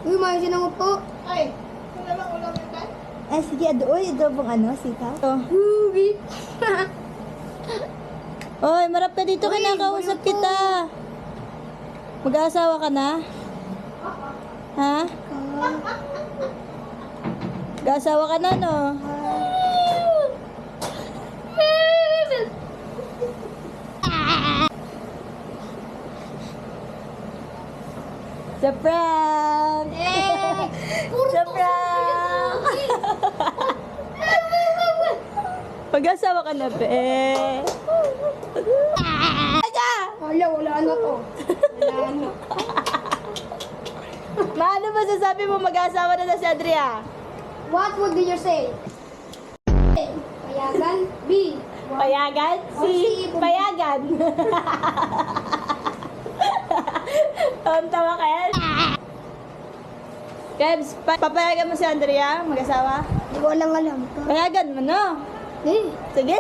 Uy, may sinangot po. Ay, wala lang ulam yun tayo. Eh, sige, adoy, adobong ano, sitaw. Oh. Uy. Oy, marap ka dito, Uy, kinakausap bulto. kita. Mag-aasawa ka na? Ha? Mag-aasawa ka na, no? Sa prank! Sa prank! Mag-aasawa ka na, be. Wala na to. Wala na. Maano ba sasabi mo mag-aasawa na si Adria? What would you say? A. Payagan. B. Payagan? Si Payagan. Tawa ka yan. Kebs, papayagan mo si Andrea mag-asawa? Hindi ko lang alam. Payagan mo, no? Eh. Sige.